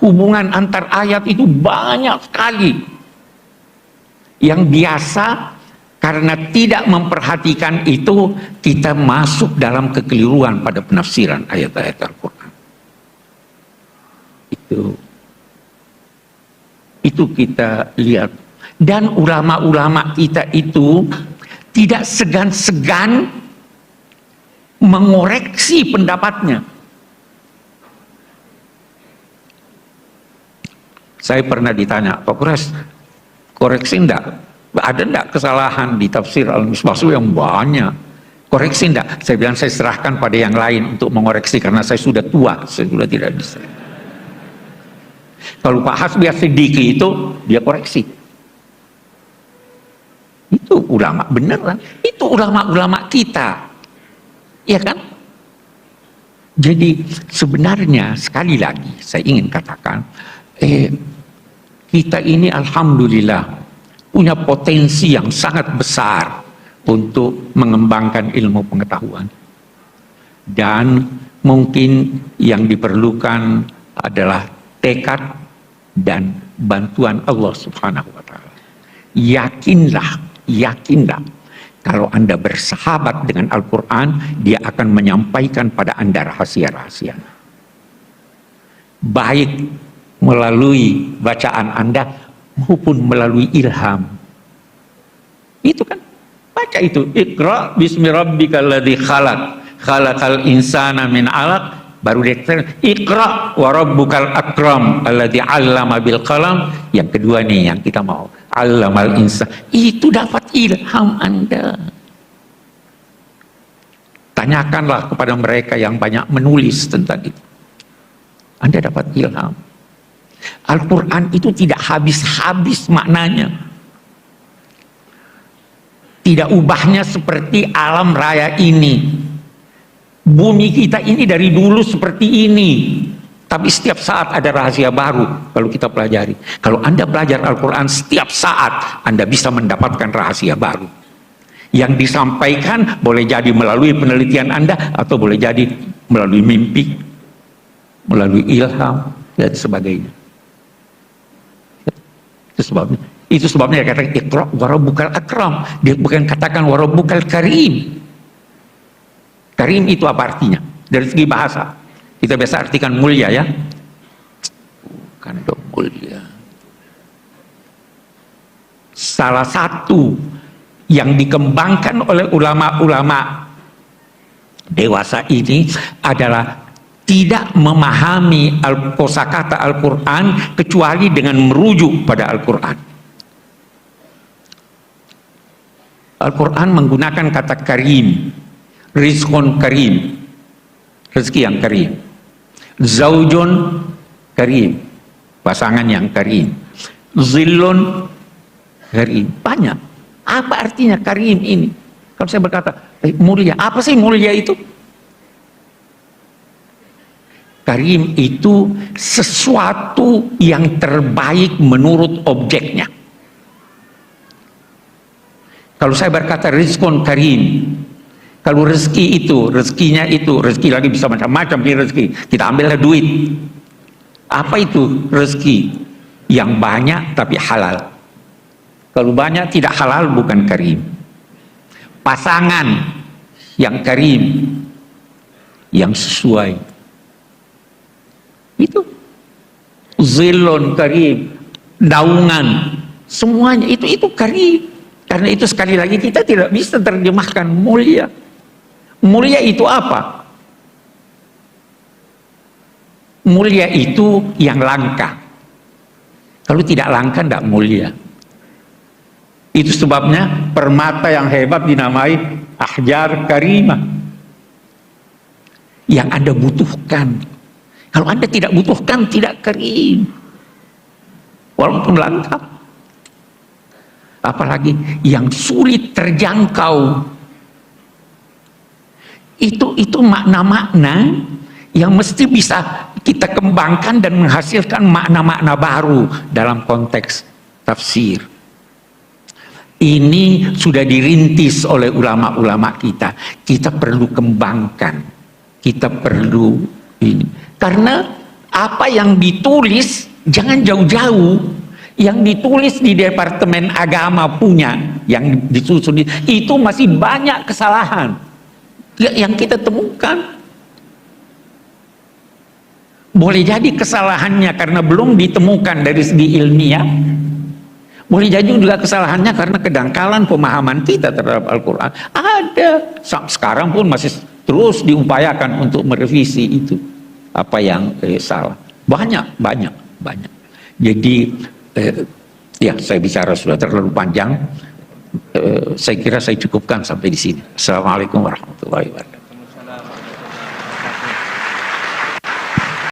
Hubungan antar ayat itu banyak sekali. Yang biasa karena tidak memperhatikan itu, kita masuk dalam kekeliruan pada penafsiran ayat-ayat Al-Quran. Itu kita lihat. Dan ulama-ulama kita itu tidak segan-segan mengoreksi pendapatnya. Saya pernah ditanya, Pak Kures, koreksi enggak? Ada enggak kesalahan di tafsir Al-Misbah yang banyak? Koreksi enggak? Saya bilang saya serahkan pada yang lain untuk mengoreksi, karena saya sudah tua, saya sudah tidak bisa. Kalau Pak Hasbi As-Siddiqi itu, dia koreksi. Itu ulama beneran, itu ulama-ulama kita. Iya kan? Jadi sebenarnya sekali lagi saya ingin katakan, kita ini alhamdulillah punya potensi yang sangat besar untuk mengembangkan ilmu pengetahuan. Dan mungkin yang diperlukan adalah tekad dan bantuan Allah Subhanahu wa taala. Yakinlah kalau Anda bersahabat dengan Al-Quran, dia akan menyampaikan pada Anda rahasia-rahasia. Baik melalui bacaan Anda maupun melalui ilham. Itu kan, baca itu, Iqra bismi rabbikal ladzi khalaq, khalaqal insana min 'alaq, baru dia Iqra wa rabbukal akram alladzi 'allama bil qalam. Yang kedua nih yang kita mau, 'allamal insan. Itu dapat ilham Anda. Tanyakanlah kepada mereka yang banyak menulis tentang itu. Anda dapat ilham. Al-Quran itu tidak habis-habis maknanya. Tidak ubahnya seperti alam raya ini. Bumi kita ini dari dulu seperti ini. Tapi setiap saat ada rahasia baru kalau kita pelajari. Kalau Anda belajar Al-Quran, setiap saat Anda bisa mendapatkan rahasia baru. Yang disampaikan boleh jadi melalui penelitian Anda, atau boleh jadi melalui mimpi, melalui ilham, dan sebagainya. Itu sebabnya dia katakan Iqra wa rabbukal akram. Dia bukan katakan wa rabbukal karim. Karim itu apa artinya? Dari segi bahasa kita biasa artikan mulia, ya. Bukan dong mulia. Salah satu yang dikembangkan oleh ulama-ulama dewasa ini adalah tidak memahami kosakata Al-Quran kecuali dengan merujuk pada Al-Quran. Al-Quran menggunakan kata karim, rizqun karim, rezeki yang karim, zaujun karim, pasangan yang karim, Zillun karim. Banyak. Apa artinya karim ini? Kalau saya berkata, mulia. Apa sih mulia itu? Karim itu sesuatu yang terbaik menurut objeknya. Kalau saya berkata rizqun karim, kalau rezeki itu, rezekinya itu, rezeki lagi bisa macam-macam rezeki. Kita ambillah duit. Apa itu rezeki? Yang banyak tapi halal. Kalau banyak tidak halal bukan karim. Pasangan yang karim, yang sesuai. Itu zilun karim, daungan, semuanya itu karim. Karena itu sekali lagi kita tidak bisa terjemahkan mulia. Mulia itu apa? Mulia itu yang langka. Kalau tidak langka tidak mulia. Itu sebabnya permata yang hebat dinamai ahjar karimah. Yang Anda butuhkan. Kalau Anda tidak butuhkan, tidak karim. Walaupun langka. Apalagi yang sulit terjangkau. Itu makna-makna yang mesti bisa kita kembangkan dan menghasilkan makna-makna baru dalam konteks tafsir. Ini sudah dirintis oleh ulama-ulama kita. Kita perlu kembangkan. Kita perlu ini. Karena apa yang ditulis jangan jauh-jauh. Yang ditulis di Departemen Agama punya, yang disusun itu masih banyak kesalahan yang kita temukan. Boleh jadi kesalahannya karena belum ditemukan dari segi ilmiah. Boleh jadi juga kesalahannya karena kedangkalan pemahaman kita terhadap Al-Quran. Ada. Sekarang pun masih terus diupayakan untuk merevisi itu. Apa yang salah. Banyak. Jadi, ya saya bicara sudah terlalu panjang. Saya kira saya cukupkan sampai di sini. Assalamualaikum warahmatullahi wabarakatuh.